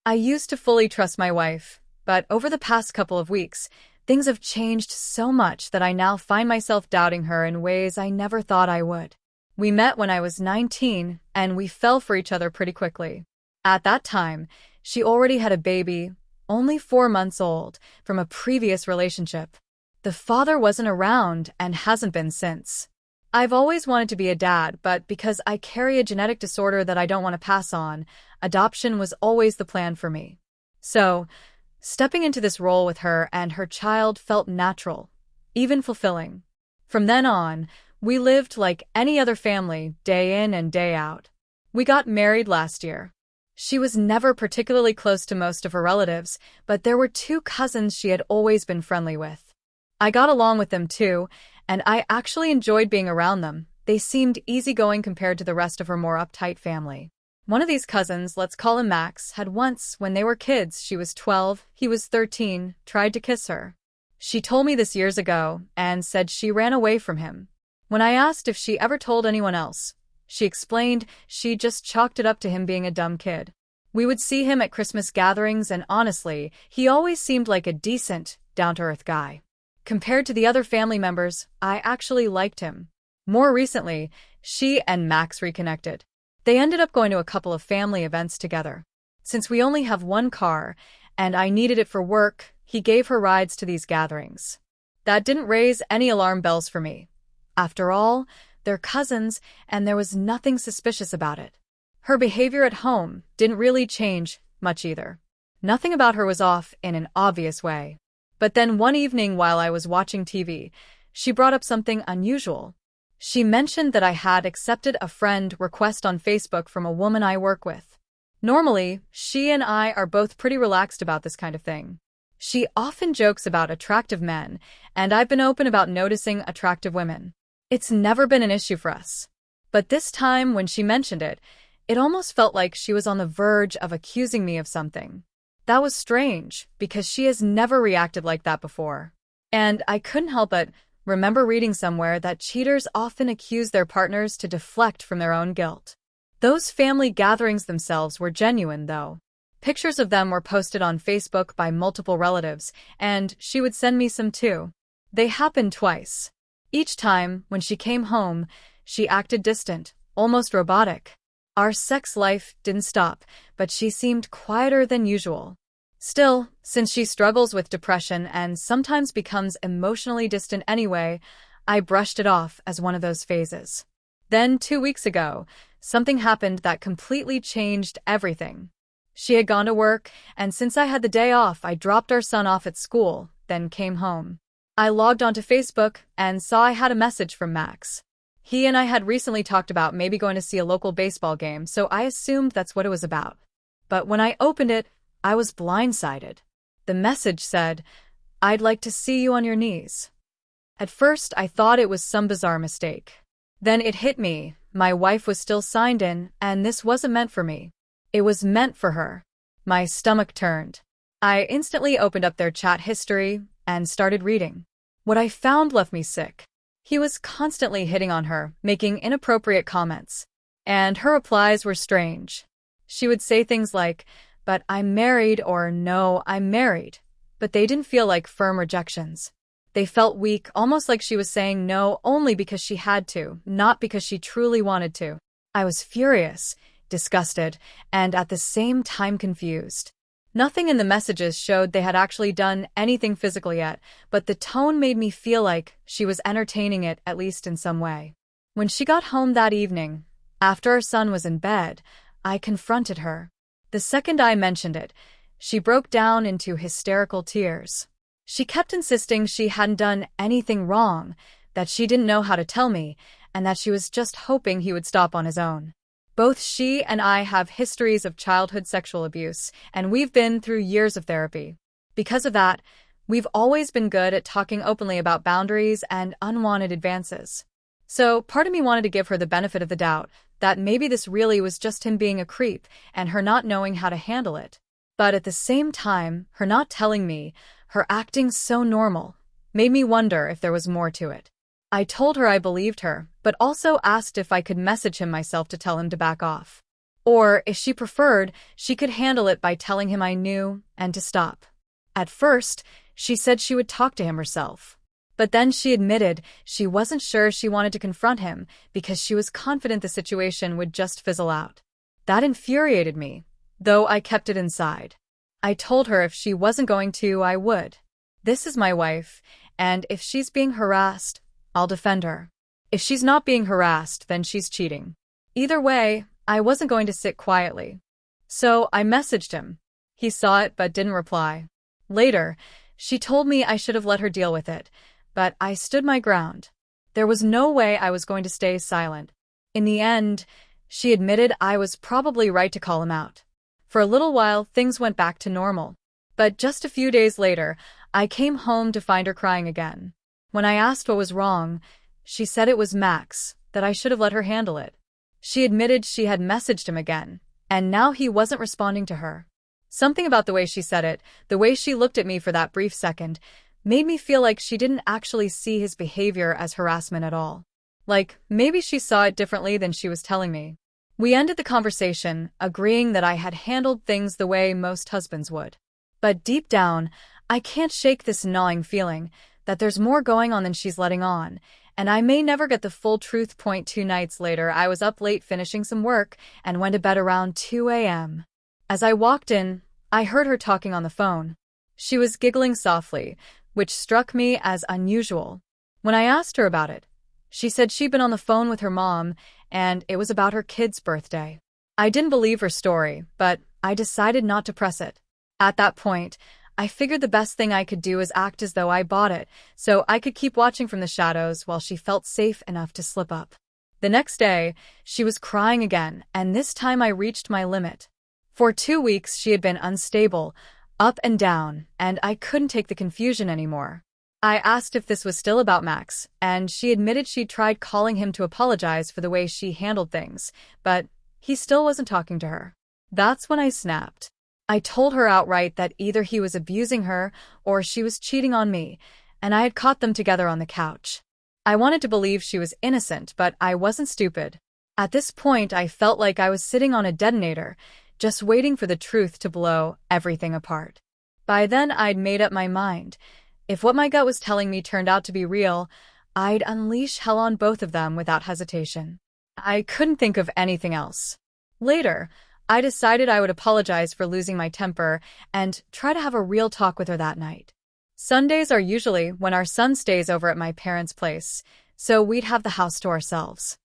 I used to fully trust my wife, but over the past couple of weeks, things have changed so much that I now find myself doubting her in ways I never thought I would. We met when I was 19, and we fell for each other pretty quickly. At that time, she already had a baby, only 4 months old, from a previous relationship. The father wasn't around and hasn't been since. I've always wanted to be a dad, but because I carry a genetic disorder that I don't want to pass on, adoption was always the plan for me. So, stepping into this role with her and her child felt natural, even fulfilling. From then on, we lived like any other family, day in and day out. We got married last year. She was never particularly close to most of her relatives, but there were two cousins she had always been friendly with. I got along with them too, and I actually enjoyed being around them. They seemed easygoing compared to the rest of her more uptight family. One of these cousins, let's call him Max, had once, when they were kids, she was 12, he was 13, tried to kiss her. She told me this years ago and said she ran away from him. When I asked if she ever told anyone else, she explained she just chalked it up to him being a dumb kid. We would see him at Christmas gatherings, and honestly, he always seemed like a decent, down-to-earth guy. Compared to the other family members, I actually liked him. More recently, she and Max reconnected. They ended up going to a couple of family events together. Since we only have one car, and I needed it for work, he gave her rides to these gatherings. That didn't raise any alarm bells for me. After all, they're cousins, and there was nothing suspicious about it. Her behavior at home didn't really change much either. Nothing about her was off in an obvious way. But then one evening while I was watching TV, she brought up something unusual. She mentioned that I had accepted a friend request on Facebook from a woman I work with. Normally, she and I are both pretty relaxed about this kind of thing. She often jokes about attractive men, and I've been open about noticing attractive women. It's never been an issue for us. But this time when she mentioned it, it almost felt like she was on the verge of accusing me of something. That was strange, because she has never reacted like that before. And I couldn't help but remember reading somewhere that cheaters often accuse their partners to deflect from their own guilt. Those family gatherings themselves were genuine, though. Pictures of them were posted on Facebook by multiple relatives, and she would send me some too. They happened twice. Each time, when she came home, she acted distant, almost robotic. Our sex life didn't stop, but she seemed quieter than usual. Still, since she struggles with depression and sometimes becomes emotionally distant anyway, I brushed it off as one of those phases. Then 2 weeks ago, something happened that completely changed everything. She had gone to work, and since I had the day off, I dropped our son off at school, then came home. I logged onto Facebook and saw I had a message from Max. He and I had recently talked about maybe going to see a local baseball game, so I assumed that's what it was about. But when I opened it, I was blindsided. The message said, "I'd like to see you on your knees." At first, I thought it was some bizarre mistake. Then it hit me, my wife was still signed in, and this wasn't meant for me. It was meant for her. My stomach turned. I instantly opened up their chat history and started reading. What I found left me sick. He was constantly hitting on her, making inappropriate comments. And her replies were strange. She would say things like, "But I'm married," or "No, I'm married." But they didn't feel like firm rejections. They felt weak, almost like she was saying no only because she had to, not because she truly wanted to. I was furious, disgusted, and at the same time confused. Nothing in the messages showed they had actually done anything physical yet, but the tone made me feel like she was entertaining it, at least in some way. When she got home that evening, after our son was in bed, I confronted her. The second I mentioned it, she broke down into hysterical tears. She kept insisting she hadn't done anything wrong, that she didn't know how to tell me, and that she was just hoping he would stop on his own. Both she and I have histories of childhood sexual abuse, and we've been through years of therapy. Because of that, we've always been good at talking openly about boundaries and unwanted advances. So part of me wanted to give her the benefit of the doubt, that maybe this really was just him being a creep and her not knowing how to handle it. But at the same time, her not telling me, her acting so normal, made me wonder if there was more to it. I told her I believed her, but also asked if I could message him myself to tell him to back off. Or, if she preferred, she could handle it by telling him I knew and to stop. At first, she said she would talk to him herself. But then she admitted she wasn't sure she wanted to confront him because she was confident the situation would just fizzle out. That infuriated me, though I kept it inside. I told her if she wasn't going to, I would. This is my wife, and if she's being harassed, I'll defend her. If she's not being harassed, then she's cheating. Either way, I wasn't going to sit quietly. So I messaged him. He saw it but didn't reply. Later, she told me I should have let her deal with it, but I stood my ground. There was no way I was going to stay silent. In the end, she admitted I was probably right to call him out. For a little while, things went back to normal. But just a few days later, I came home to find her crying again. When I asked what was wrong, she said it was Max, that I should have let her handle it. She admitted she had messaged him again, and now he wasn't responding to her. Something about the way she said it, the way she looked at me for that brief second, made me feel like she didn't actually see his behavior as harassment at all. Like, maybe she saw it differently than she was telling me. We ended the conversation, agreeing that I had handled things the way most husbands would. But deep down, I can't shake this gnawing feeling that there's more going on than she's letting on, and I may never get the full truth. 2 nights later, I was up late finishing some work and went to bed around 2 a.m. As I walked in, I heard her talking on the phone. She was giggling softly, which struck me as unusual. When I asked her about it, she said she'd been on the phone with her mom, and it was about her kid's birthday. I didn't believe her story, but I decided not to press it. At that point, I figured the best thing I could do is act as though I bought it, so I could keep watching from the shadows while she felt safe enough to slip up. The next day, she was crying again, and this time I reached my limit. For 2 weeks, she had been unstable, up and down, and I couldn't take the confusion anymore. I asked if this was still about Max, and she admitted she'd tried calling him to apologize for the way she handled things, but he still wasn't talking to her. That's when I snapped. I told her outright that either he was abusing her or she was cheating on me, and I had caught them together on the couch. I wanted to believe she was innocent, but I wasn't stupid. At this point, I felt like I was sitting on a detonator, just waiting for the truth to blow everything apart. By then, I'd made up my mind. If what my gut was telling me turned out to be real, I'd unleash hell on both of them without hesitation. I couldn't think of anything else. Later, I decided I would apologize for losing my temper and try to have a real talk with her that night. Sundays are usually when our son stays over at my parents' place, so we'd have the house to ourselves.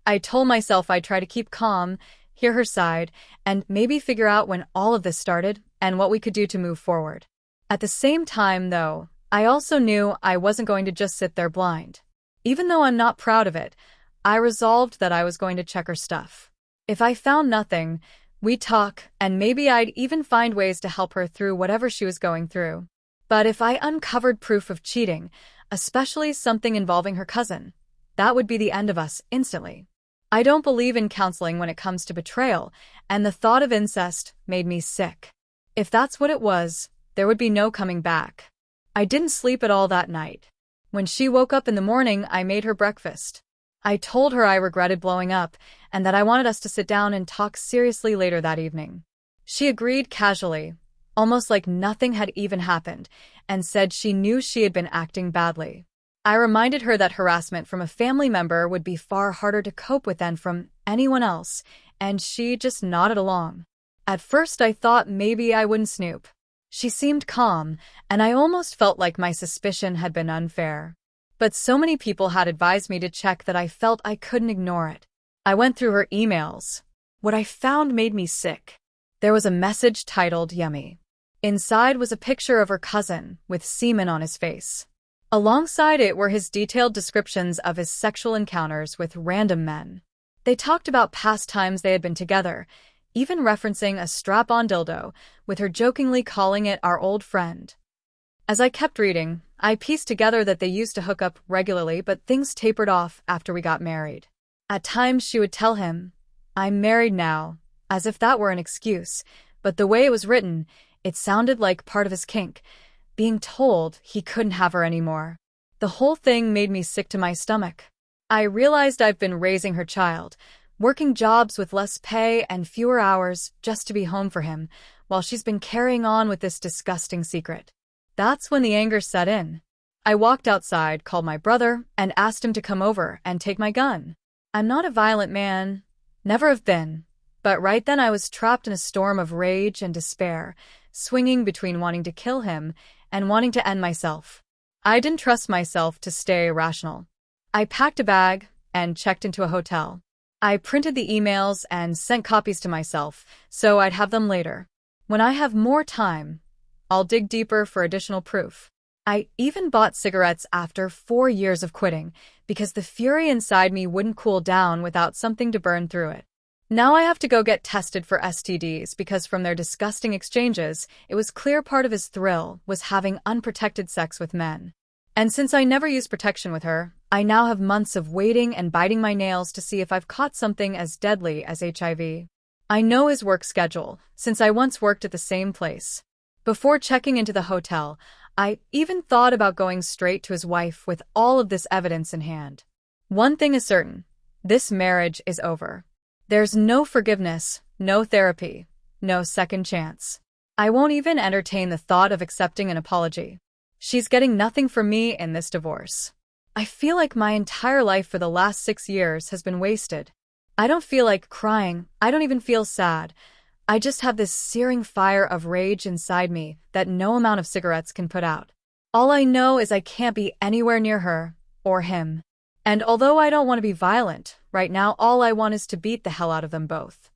I told myself I'd try to keep calm, hear her side, and maybe figure out when all of this started and what we could do to move forward. At the same time, though, I also knew I wasn't going to just sit there blind. Even though I'm not proud of it, I resolved that I was going to check her stuff. If I found nothing, we'd talk, and maybe I'd even find ways to help her through whatever she was going through. But if I uncovered proof of cheating, especially something involving her cousin, that would be the end of us instantly. I don't believe in counseling when it comes to betrayal, and the thought of incest made me sick. If that's what it was, there would be no coming back. I didn't sleep at all that night. When she woke up in the morning, I made her breakfast. I told her I regretted blowing up and that I wanted us to sit down and talk seriously later that evening. She agreed casually, almost like nothing had even happened, and said she knew she had been acting badly. I reminded her that harassment from a family member would be far harder to cope with than from anyone else, and she just nodded along. At first, I thought maybe I wouldn't snoop. She seemed calm, and I almost felt like my suspicion had been unfair. But so many people had advised me to check that I felt I couldn't ignore it. I went through her emails. What I found made me sick. There was a message titled "Yummy." Inside was a picture of her cousin, with semen on his face. Alongside it were his detailed descriptions of his sexual encounters with random men. They talked about past times they had been together, even referencing a strap-on dildo, with her jokingly calling it "our old friend." As I kept reading, I pieced together that they used to hook up regularly, but things tapered off after we got married. At times she would tell him, "I'm married now," as if that were an excuse, but the way it was written, it sounded like part of his kink, being told he couldn't have her anymore. The whole thing made me sick to my stomach. I realized I've been raising her child, working jobs with less pay and fewer hours just to be home for him, while she's been carrying on with this disgusting secret. That's when the anger set in. I walked outside, called my brother, and asked him to come over and take my gun. I'm not a violent man, never have been, but right then I was trapped in a storm of rage and despair, swinging between wanting to kill him and wanting to end myself. I didn't trust myself to stay rational. I packed a bag and checked into a hotel. I printed the emails and sent copies to myself, so I'd have them later. When I have more time, I'll dig deeper for additional proof. I even bought cigarettes after 4 years of quitting, because the fury inside me wouldn't cool down without something to burn through it. Now I have to go get tested for STDs because from their disgusting exchanges, it was clear part of his thrill was having unprotected sex with men. And since I never used protection with her, I now have months of waiting and biting my nails to see if I've caught something as deadly as HIV. I know his work schedule, since I once worked at the same place. Before checking into the hotel, I even thought about going straight to his wife with all of this evidence in hand. One thing is certain, this marriage is over. There's no forgiveness, no therapy, no second chance. I won't even entertain the thought of accepting an apology. She's getting nothing from me in this divorce. I feel like my entire life for the last 6 years has been wasted. I don't feel like crying. I don't even feel sad. I just have this searing fire of rage inside me that no amount of cigarettes can put out. All I know is I can't be anywhere near her or him. And although I don't want to be violent, right now all I want is to beat the hell out of them both.